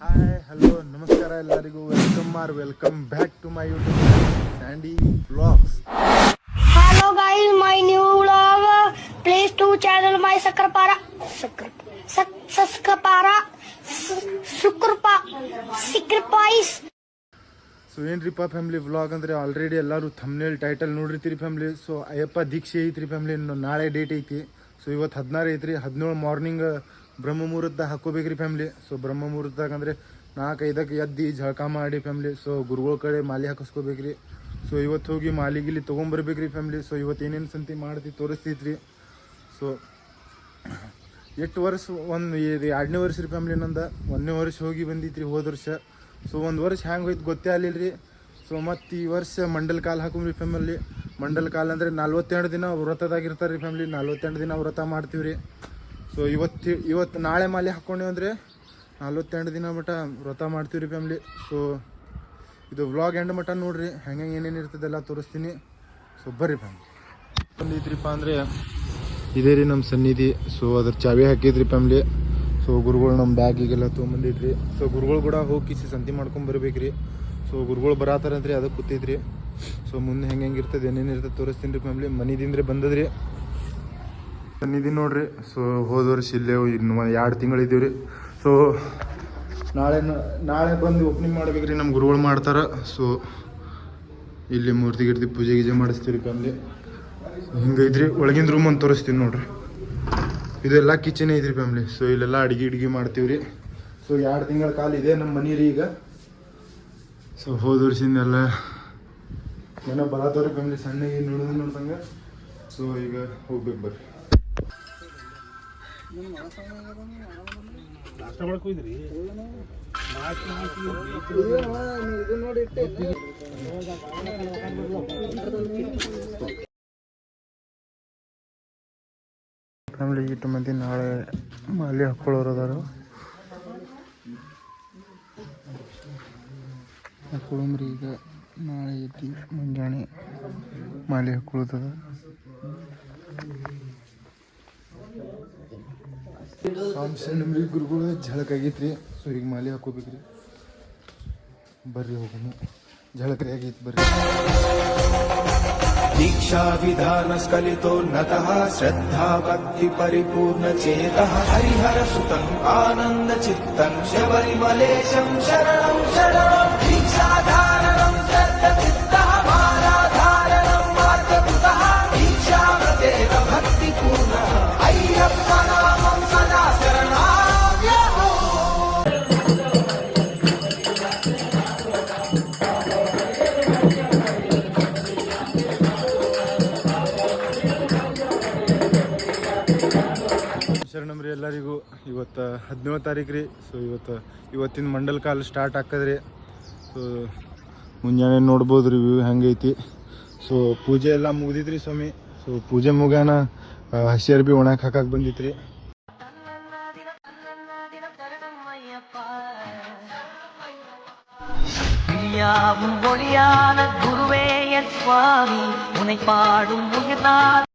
Hi hello ನಮಸ್ಕಾರ ಎಲ್ಲರಿಗೂ welcome back to my YouTube channel Sandy vlogs. Hello guys, my new vlog. Please to channel my Sakrapara. Sacrifice. So ಏನ್ರಿಪ್ಪ family vlog ಅಂದರೆ already ಎಲ್ಲರೂ thumbnail title ನೋಡಿರ್ತೀರಿ family. So Ayyappa ದೀಕ್ಷೆ ಐತ್ರಿ family. ನಾಳೆ date ಐತಿ. ಸೊ ಇವತ್ತು 16 ಐತ್ರಿ. 17 ಮಾರ್ನಿಂಗ್ ಬ್ರಹ್ಮ ಮುಹೂರ್ತ ಹಾಕೋಬೇಕ್ರಿ ಫ್ಯಾಮ್ಲಿ. ಸೊ ಬ್ರಹ್ಮ ಮುಹೂರ್ತದಾಗ ಅಂದರೆ 4-5ಕ್ಕೆ ಎದ್ದು ಜಳಕ ಮಾಡಿ ಫ್ಯಾಮ್ಲಿ. ಸೊ ಗುರುಗಳ ಕಡೆ ಮಾಲಿ ಹಾಕಿಸ್ಕೋಬೇಕ್ರಿ. ಸೊ ಇವತ್ತು ಹೋಗಿ ಮಾಲಿಗಿಲಿ ತೊಗೊಂಬರ್ಬೇಕ್ರಿ ಫ್ಯಾಮ್ಲಿ. ಸೊ ಇವತ್ತು ಏನೇನು ಸಂತಿ ಮಾಡ್ತಿ ತೋರಿಸ್ತೈತ್ರಿ. ಸೊ ಎಷ್ಟು ವರ್ಷ ಒಂದು 2ನೇ ವರ್ಷ ರೀ ಫ್ಯಾಮ್ಲಿ. ನಂದು 1ನೇ ವರ್ಷ ಹೋಗಿ ಬಂದಿತ್ರಿ ಹೋದ ವರ್ಷ. ಸೊ 1 ವರ್ಷ ಹ್ಯಾಂಗೆ ಹೋಯ್ತು ಗೊತ್ತೇ ಆಗಲಿಲ್ಲ ರೀ. ಸೊ ಮತ್ತು ಈ ವರ್ಷ ಮಂಡಲ್ ಕಾಲು ಹಾಕೊಂಡ್ರಿ ಫ್ಯಾಮಿಲಿ. ಮಂಡಲ್ ಕಾಲು ಅಂದರೆ 42 ದಿನ ವ್ರತದಾಗಿರ್ತಾರೆ ರೀ ಫ್ಯಾಮ್ಲಿ. 42 ದಿನ ವ್ರತ ಮಾಡ್ತೀವಿ ರೀ. ಸೊ ಇವತ್ತು ನಾಳೆ ಮಾಲೆ ಹಾಕ್ಕೊಂಡೇವು ಅಂದರೆ 42 ದಿನ ಮಟ್ಟ ವ್ರತ ಮಾಡ್ತೀವಿ ರೀ ಫ್ಯಾಮ್ಲಿ. ಸೊ ಇದು ವ್ಲಾಗ್ ಎಂಡ್ ಮಟ್ಟ ನೋಡಿರಿ, ಹೆಂಗೆ ಏನೇನು ಇರ್ತದೆಲ್ಲ ತೋರಿಸ್ತೀನಿ. ಸೊ ಬರ್ರಿ ಫ್ಯಾಮ್ಲಿ. ಬಂದೈತ್ರಿಪ್ಪ ಅಂದರೆ ಇದೇ ರೀ ನಮ್ಮ ಸನ್ನಿಧಿ. ಸೊ ಅದ್ರ ಚಾವಿ ಹಾಕಿದ್ರಿ ಫ್ಯಾಮ್ಲಿ. ಸೊ ಗುರುಗಳು ನಮ್ಮ ಬ್ಯಾಗಿಗೆಲ್ಲ ತೊಗೊಂಬಂದಿದ್ರಿ. ಸೊ ಗುರುಗಳು ಕೂಡ ಹೋಗಿ ಕಿಸಿ ಸಂತಿ ಮಾಡ್ಕೊಂಬರ್ಬೇಕ್ರಿ. ಸೊ ಗುರುಗಳು ಬರತ್ತಾರಂತ್ರಿ, ಅದಕ್ಕೆ ಕೂತೈತ್ರಿ. ಸೊ ಮುಂದೆ ಹೆಂಗೆ ಇರ್ತದೆ ಏನೇನು ಇರ್ತದೆ ತೋರಿಸ್ತೀನಿ ರೀ ಫ್ಯಾಮ್ಲಿ. ಮನಿದಿಂದ್ರೆ ಬಂದದ್ರಿ ಸನ್ನಿಧಿ ನೋಡ್ರಿ. ಸೊ ಹೋದ ವರ್ಷ ಇಲ್ಲೇ ಇನ್ನು 2 ತಿಂಗಳು ಇದ್ದೀವಿ ರೀ. ಸೊ ನಾಳೆ ಬಂದು ಓಪನಿಂಗ್ ಮಾಡ್ಬೇಕ್ರಿ, ನಮ್ಮ ಗುರುಗಳು ಮಾಡ್ತಾರೆ. ಸೊ ಇಲ್ಲಿ ಮೂರ್ತಿ ಗಿರ್ತಿ ಪೂಜೆ ಗೀಜೆ ಮಾಡಿಸ್ತೀವಿ ರೀ ಫ್ಯಾಮ್ಲಿ. ಹಿಂಗೈತ್ರಿ. ಒಳಗಿನ ರೂಮ್ ಅಂತ ತೋರಿಸ್ತೀನಿ ನೋಡ್ರಿ. ಇದೆಲ್ಲ ಕಿಚನ್ ಐತ್ರಿ ಫ್ಯಾಮ್ಲಿ. ಸೊ ಇಲ್ಲೆಲ್ಲ ಅಡುಗೆ ಮಾಡ್ತೀವಿ ರೀ. ಸೊ 2 ತಿಂಗಳ ಕಾಲ ಇದೆ ನಮ್ಮ ಮನೆ ರೀ ಈಗ. ಸೊ ಹೋದ ವರ್ಷದಿಂದೆಲ್ಲ ಏನೋ ಬರತ್ತವ್ರಿ ಫ್ಯಾಮ್ಲಿ, ಸಣ್ಣಗೆ ನೋಡ್ದಂಗೆ. ಸೊ ಈಗ ಹೋಗ್ಬೇಕು ಬರ್ರಿ. ಫ್ಯಾಮಿಲಿ ಇಟ್ಟು ಮಂದಿ ನಾಳೆ ಮಾಲೆ ಹಾಕ್ಕೊಳ್ಳೋರು ಅದಾರ. ಹಾಕ್ಕೊಳ್ಳಂಬ್ರಿ ಈಗ. ನಾಳೆ ಐತಿ ಮುಂಜಾನೆ ಮಾಲೆ ಹಾಕ್ಕೊಳ್ಳೋದದ. ಸಾಂಸಂಡ್ರಿ ಗುರುಗಳು ಝಳಕ್ ಆಗೈತ್ರಿ. ಸೊ ಈಗ ಮಾಲೆ ಹಾಕೋಬೇಕ್ರಿ. ಬರ್ರಿ ಹೋಗೋಣ. ಝಳಕ್ರಿ ಆಗೈತಿ ಬರ್ರಿ. दीक्षा विधान स्खलितोन्नतः श्रद्धा भक्ति परिपूर्ण चेतः हरिहर सुतं आनंद चित्तं शबरिमलेशं शरणं शरणं दीक्षाधारणं सर्वचित्तः मालाधारणं मार्गकृतः दीक्षामतेव भक्तिपूर्णः अय्यप्पा नामं सदा शरणागतो. ಶರಣಂ ರೀ ಎಲ್ಲರಿಗೂ. ಇವತ್ತು 17ನೇ ತಾರೀಕು ರೀ. ಸೊ ಇವತ್ತಿನ ಮಂಡಲ್ ಕಾಲ್ ಸ್ಟಾರ್ಟ್ ಆಗ್ತದ್ರಿ. ಸೊ ಮುಂಜಾನೆ ನೋಡ್ಬೋದು ರೀ ವ್ಯೂ ಹೆಂಗೈತಿ. ಸೊ ಪೂಜೆ ಎಲ್ಲ ಮುಗ್ದಿದ್ರಿ ಸ್ವಾಮಿ. ಸೊ ಪೂಜೆ ಮುಗ್ಯಾನ ಹಸಿ ಅರ್ಬಿ ಒಣಕ್ಕೆ ಹಾಕಕ್ಕೆ ಬಂದಿತ್ರಿ. ஒளியான குருவே என் சுவாமி உனை பாடும் உயிர்நாள்